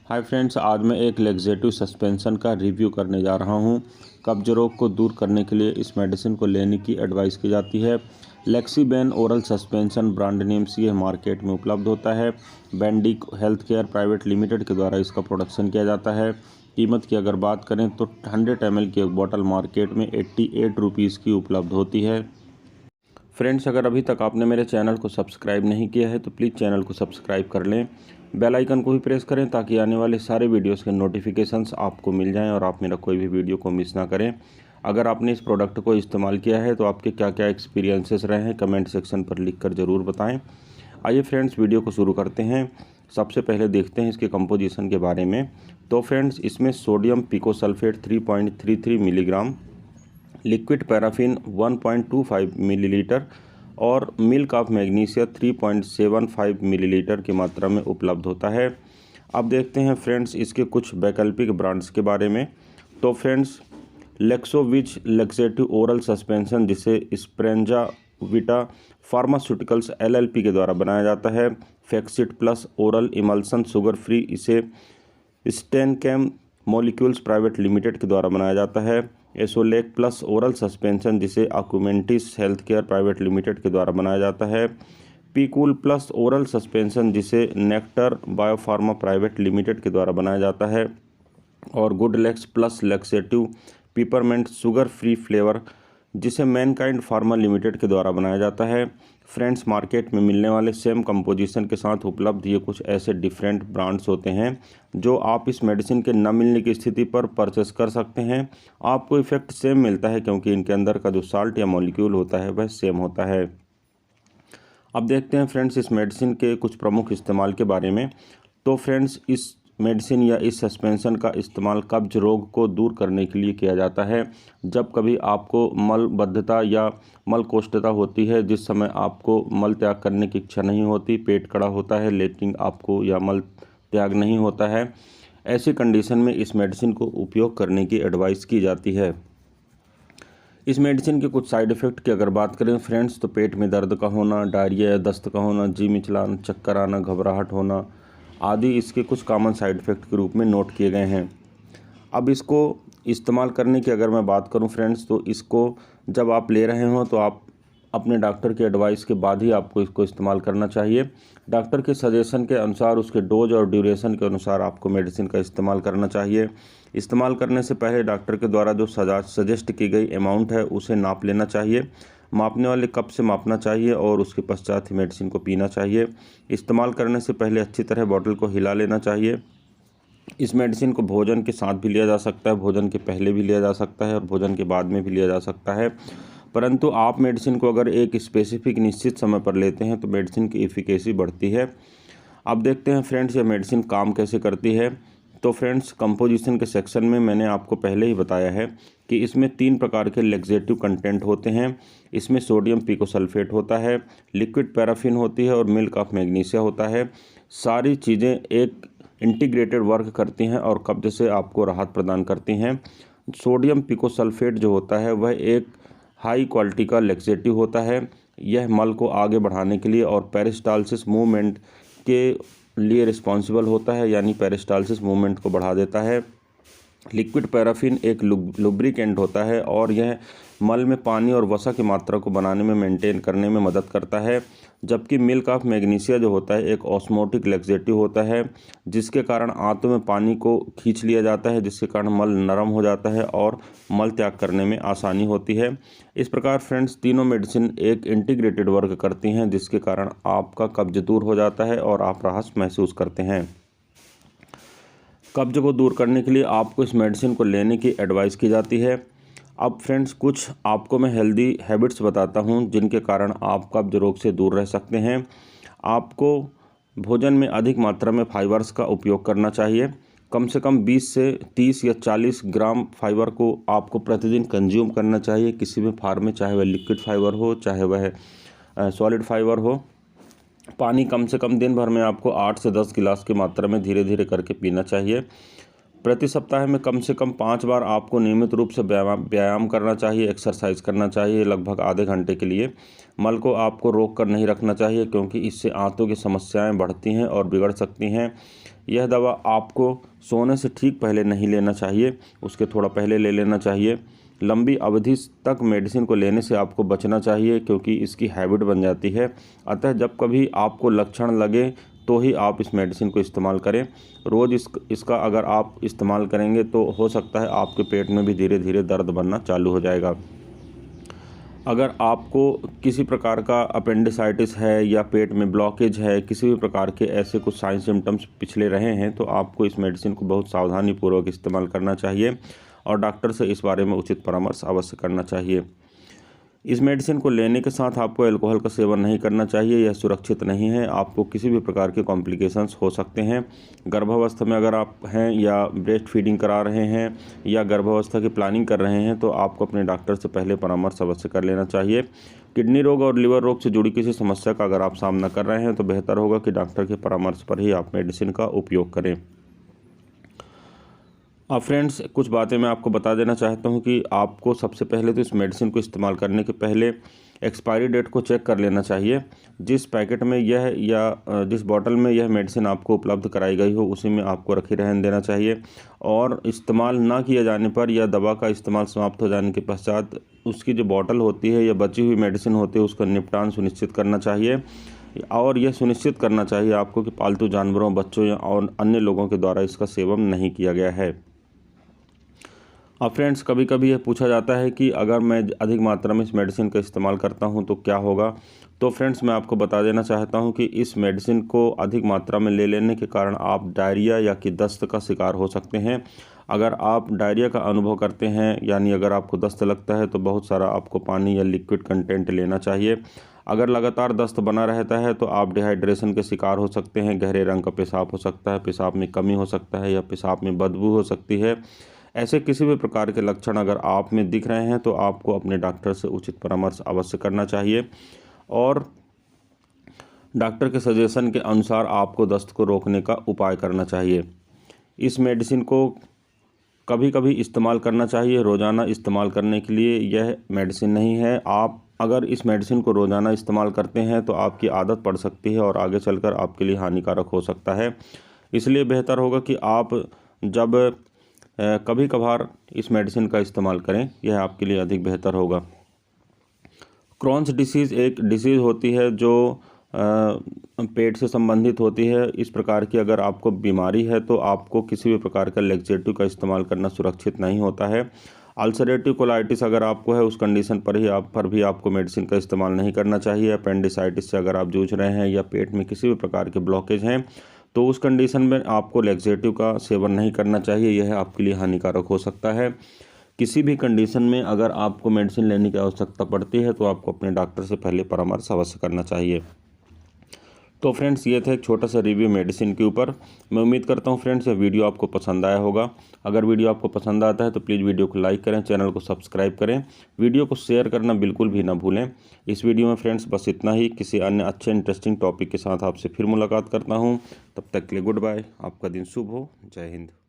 Hi friends, आज मैं एक लेक्सेटिव सस्पेंशन का रिव्यू करने जा रहा हूं। कब्ज रोग को दूर करने के लिए इस मेडिसिन को लेने की एडवाइस की जाती है। लेक्सीबेन ओरल सस्पेंशन ब्रांड नेम से यह मार्केट में उपलब्ध होता है। बैंडिक हेल्थ केयर प्राइवेट लिमिटेड के द्वारा इसका प्रोडक्शन किया जाता है। कीमत की अगर बात करें तो 100 ml की एक बोतल मार्केट में 88 रुपीज़ की उपलब्ध होती है। फ्रेंड्स, अगर अभी तक आपने मेरे चैनल को सब्सक्राइब नहीं किया है तो प्लीज़ चैनल को सब्सक्राइब कर लें। बेल आइकन को भी प्रेस करें ताकि आने वाले सारे वीडियोस के नोटिफिकेशंस आपको मिल जाएं और आप मेरा कोई भी वीडियो को मिस ना करें। अगर आपने इस प्रोडक्ट को इस्तेमाल किया है तो आपके क्या क्या एक्सपीरियंसेस रहे हैं कमेंट सेक्शन पर लिखकर ज़रूर बताएँ। आइए फ्रेंड्स, वीडियो को शुरू करते हैं। सबसे पहले देखते हैं इसके कंपोजिशन के बारे में। तो फ्रेंड्स, इसमें sodium picosulfate 3.33 milligram, liquid paraffin 1.25 millilitre और मिल्क ऑफ मैग्नीशिया 3.75 मिलीलीटर की मात्रा में उपलब्ध होता है। अब देखते हैं फ्रेंड्स इसके कुछ वैकल्पिक ब्रांड्स के बारे में। तो फ्रेंड्स, लेक्सोविच लेक्सेटिव ओरल सस्पेंशन, जिसे स्प्रेंजा विटा फार्मास्यूटिकल्स LLP के द्वारा बनाया जाता है। फैक्सिट plus oral emulsion sugar free, इसे स्टेनकैम मॉलिक्यूल्स प्राइवेट लिमिटेड के द्वारा बनाया जाता है। एसोलेक प्लस ओरल सस्पेंशन, जिसे Acumentis health care private limited के द्वारा बनाया जाता है। पीकूल प्लस ओरल सस्पेंशन, जिसे नेक्टर बायोफार्मा प्राइवेट लिमिटेड के द्वारा बनाया जाता है। और Goodlax plus laxative peppermint sugar free flavour, जिसे मैनकाइंड फार्मा लिमिटेड के द्वारा बनाया जाता है। फ्रेंड्स, मार्केट में मिलने वाले सेम कंपोजिशन के साथ उपलब्ध ये कुछ ऐसे डिफरेंट ब्रांड्स होते हैं जो आप इस मेडिसिन के न मिलने की स्थिति पर परचेस कर सकते हैं। आपको इफेक्ट सेम मिलता है क्योंकि इनके अंदर का जो साल्ट या मॉलिक्यूल होता है वह सेम होता है। अब देखते हैं फ्रेंड्स इस मेडिसिन के कुछ प्रमुख इस्तेमाल के बारे में। तो फ्रेंड्स, इस मेडिसिन या इस सस्पेंशन का इस्तेमाल कब्ज रोग को दूर करने के लिए किया जाता है। जब कभी आपको मलबद्धता या मलकोष्ठता होती है, जिस समय आपको मल त्याग करने की इच्छा नहीं होती, पेट कड़ा होता है लेकिन आपको या मल त्याग नहीं होता है, ऐसी कंडीशन में इस मेडिसिन को उपयोग करने की एडवाइस की जाती है। इस मेडिसिन के कुछ साइड इफ़ेक्ट की अगर बात करें फ्रेंड्स, तो पेट में दर्द का होना, डायरिया या दस्त का होना, जी मिचलान, चक्कर आना, घबराहट होना आदि इसके कुछ कॉमन साइड इफ़ेक्ट के रूप में नोट किए गए हैं। अब इसको इस्तेमाल करने की अगर मैं बात करूं फ्रेंड्स, तो इसको जब आप ले रहे हो तो आप अपने डॉक्टर के एडवाइस के बाद ही आपको इसको इस्तेमाल करना चाहिए। डॉक्टर के सजेशन के अनुसार, उसके डोज और ड्यूरेशन के अनुसार आपको मेडिसिन का इस्तेमाल करना चाहिए। इस्तेमाल करने से पहले डॉक्टर के द्वारा जो सजेस्ट की गई अमाउंट है उसे नाप लेना चाहिए। मापने वाले कप से मापना चाहिए और उसके पश्चात ही मेडिसिन को पीना चाहिए। इस्तेमाल करने से पहले अच्छी तरह बॉटल को हिला लेना चाहिए। इस मेडिसिन को भोजन के साथ भी लिया जा सकता है, भोजन के पहले भी लिया जा सकता है और भोजन के बाद में भी लिया जा सकता है। परंतु आप मेडिसिन को अगर एक स्पेसिफिक निश्चित समय पर लेते हैं तो मेडिसिन की एफिकेसी बढ़ती है। अब देखते हैं फ्रेंड्स यह मेडिसिन काम कैसे करती है। तो फ्रेंड्स, कंपोजिशन के सेक्शन में मैंने आपको पहले ही बताया है कि इसमें 3 प्रकार के लेक्सेटिव कंटेंट होते हैं। इसमें सोडियम पिकोसल्फेट होता है, लिक्विड पैराफिन होती है और मिल्क ऑफ मैग्नीशिया होता है। सारी चीज़ें एक इंटीग्रेटेड वर्क करती हैं और कब्ज से आपको राहत प्रदान करती हैं। सोडियम पिकोसल्फेट जो होता है वह एक हाई क्वालिटी का लेक्सेटिव होता है। यह मल को आगे बढ़ाने के लिए और पेरिस्टालसिस मूवमेंट के लिए रिस्पॉन्सिबल होता है, यानी पेरिस्टालसिस मूवमेंट को बढ़ा देता है। लिक्विड पैराफिन एक लुब्रिकेंट होता है और यह मल में पानी और वसा की मात्रा को बनाने में मेंटेन करने में मदद करता है। जबकि मिल्क ऑफ मैग्नीशिया जो होता है एक ऑस्मोटिक लेक्सेटिव होता है, जिसके कारण आंतों में पानी को खींच लिया जाता है, जिसके कारण मल नरम हो जाता है और मल त्याग करने में आसानी होती है। इस प्रकार फ्रेंड्स, तीनों मेडिसिन एक इंटीग्रेटेड वर्क करती हैं, जिसके कारण आपका कब्ज दूर हो जाता है और आप राहत महसूस करते हैं। कब्ज को दूर करने के लिए आपको इस मेडिसिन को लेने की एडवाइस की जाती है। अब फ्रेंड्स, कुछ आपको मैं हेल्दी हैबिट्स बताता हूं जिनके कारण आप कब्ज रोग से दूर रह सकते हैं। आपको भोजन में अधिक मात्रा में फाइबर्स का उपयोग करना चाहिए। कम से कम 20 से 30 या 40 ग्राम फाइबर को आपको प्रतिदिन कंज्यूम करना चाहिए किसी भी फॉर्म में, चाहे वह लिक्विड फाइबर हो चाहे वह सॉलिड फाइबर हो। पानी कम से कम दिन भर में आपको 8 से 10 गिलास की मात्रा में धीरे धीरे करके पीना चाहिए। प्रति सप्ताह में कम से कम 5 बार आपको नियमित रूप से व्यायाम करना चाहिए, एक्सरसाइज करना चाहिए लगभग आधे घंटे के लिए। मल को आपको रोक कर नहीं रखना चाहिए क्योंकि इससे आंतों की समस्याएं बढ़ती हैं और बिगड़ सकती हैं। यह दवा आपको सोने से ठीक पहले नहीं लेना चाहिए, उसके थोड़ा पहले ले लेना चाहिए। लंबी अवधि तक मेडिसिन को लेने से आपको बचना चाहिए क्योंकि इसकी हैबिट बन जाती है। अतः जब कभी आपको लक्षण लगे तो ही आप इस मेडिसिन को इस्तेमाल करें। रोज़ इसका अगर आप इस्तेमाल करेंगे तो हो सकता है आपके पेट में भी धीरे धीरे दर्द बनना चालू हो जाएगा। अगर आपको किसी प्रकार का अपेंडिसाइटिस है या पेट में ब्लॉकेज है, किसी भी प्रकार के ऐसे कुछ साइन सिम्टम्स पिछले रहे हैं तो आपको इस मेडिसिन को बहुत सावधानीपूर्वक इस्तेमाल करना चाहिए और डॉक्टर से इस बारे में उचित परामर्श अवश्य करना चाहिए। इस मेडिसिन को लेने के साथ आपको अल्कोहल का सेवन नहीं करना चाहिए, यह सुरक्षित नहीं है। आपको किसी भी प्रकार के कॉम्प्लिकेशंस हो सकते हैं। गर्भावस्था में अगर आप हैं या ब्रेस्ट फीडिंग करा रहे हैं या गर्भावस्था की प्लानिंग कर रहे हैं तो आपको अपने डॉक्टर से पहले परामर्श अवश्य कर लेना चाहिए। किडनी रोग और लिवर रोग से जुड़ी किसी समस्या का अगर आप सामना कर रहे हैं तो बेहतर होगा कि डॉक्टर के परामर्श पर ही आप मेडिसिन का उपयोग करें। अब फ्रेंड्स, कुछ बातें मैं आपको बता देना चाहता हूं कि आपको सबसे पहले तो इस मेडिसिन को इस्तेमाल करने के पहले एक्सपायरी डेट को चेक कर लेना चाहिए। जिस पैकेट में यह या जिस बॉटल में यह मेडिसिन आपको उपलब्ध कराई गई हो उसी में आपको रखे रहने देना चाहिए और इस्तेमाल ना किया जाने पर या दवा का इस्तेमाल समाप्त हो जाने के पश्चात उसकी जो बॉटल होती है या बची हुई मेडिसिन होती है उसका निपटान सुनिश्चित करना चाहिए और यह सुनिश्चित करना चाहिए आपको कि पालतू जानवरों, बच्चों या और अन्य लोगों के द्वारा इसका सेवन नहीं किया गया है। अब फ्रेंड्स, कभी कभी यह पूछा जाता है कि अगर मैं अधिक मात्रा में इस मेडिसिन का इस्तेमाल करता हूं तो क्या होगा। तो फ्रेंड्स, मैं आपको बता देना चाहता हूं कि इस मेडिसिन को अधिक मात्रा में ले लेने के कारण आप डायरिया या कि दस्त का शिकार हो सकते हैं। अगर आप डायरिया का अनुभव करते हैं यानी अगर आपको दस्त लगता है तो बहुत सारा आपको पानी या लिक्विड कंटेंट लेना चाहिए। अगर लगातार दस्त बना रहता है तो आप डिहाइड्रेशन के शिकार हो सकते हैं। गहरे रंग का पेशाब हो सकता है, पेशाब में कमी हो सकता है या पेशाब में बदबू हो सकती है। ऐसे किसी भी प्रकार के लक्षण अगर आप में दिख रहे हैं तो आपको अपने डॉक्टर से उचित परामर्श अवश्य करना चाहिए और डॉक्टर के सजेशन के अनुसार आपको दस्त को रोकने का उपाय करना चाहिए। इस मेडिसिन को कभी कभी इस्तेमाल करना चाहिए, रोज़ाना इस्तेमाल करने के लिए यह मेडिसिन नहीं है। आप अगर इस मेडिसिन को रोज़ाना इस्तेमाल करते हैं तो आपकी आदत पड़ सकती है और आगे चलकर आपके लिए हानिकारक हो सकता है। इसलिए बेहतर होगा कि आप जब कभी कभार इस मेडिसिन का इस्तेमाल करें, यह आपके लिए अधिक बेहतर होगा। क्रॉन्स डिसीज़ एक डिसीज़ होती है जो पेट से संबंधित होती है। इस प्रकार की अगर आपको बीमारी है तो आपको किसी भी प्रकार का लैक्सेटिव का इस्तेमाल करना सुरक्षित नहीं होता है। अल्सरेटिव कोलाइटिस अगर आपको है उस कंडीशन पर भी आपको मेडिसिन का इस्तेमाल नहीं करना चाहिए। अपेंडिसाइटिस से अगर आप जूझ रहे हैं या पेट में किसी भी प्रकार के ब्लॉकेज हैं तो उस कंडीशन में आपको लैक्सेटिव का सेवन नहीं करना चाहिए, यह आपके लिए हानिकारक हो सकता है। किसी भी कंडीशन में अगर आपको मेडिसिन लेने की आवश्यकता पड़ती है तो आपको अपने डॉक्टर से पहले परामर्श अवश्य करना चाहिए। तो फ्रेंड्स, ये था एक छोटा सा रिव्यू मेडिसिन के ऊपर। मैं उम्मीद करता हूँ फ्रेंड्स यह वीडियो आपको पसंद आया होगा। अगर वीडियो आपको पसंद आता है तो प्लीज़ वीडियो को लाइक करें, चैनल को सब्सक्राइब करें, वीडियो को शेयर करना बिल्कुल भी ना भूलें। इस वीडियो में फ्रेंड्स बस इतना ही। किसी अन्य अच्छे इंटरेस्टिंग टॉपिक के साथ आपसे फिर मुलाकात करता हूँ। तब तक के लिए गुड बाय। आपका दिन शुभ हो। जय हिंद।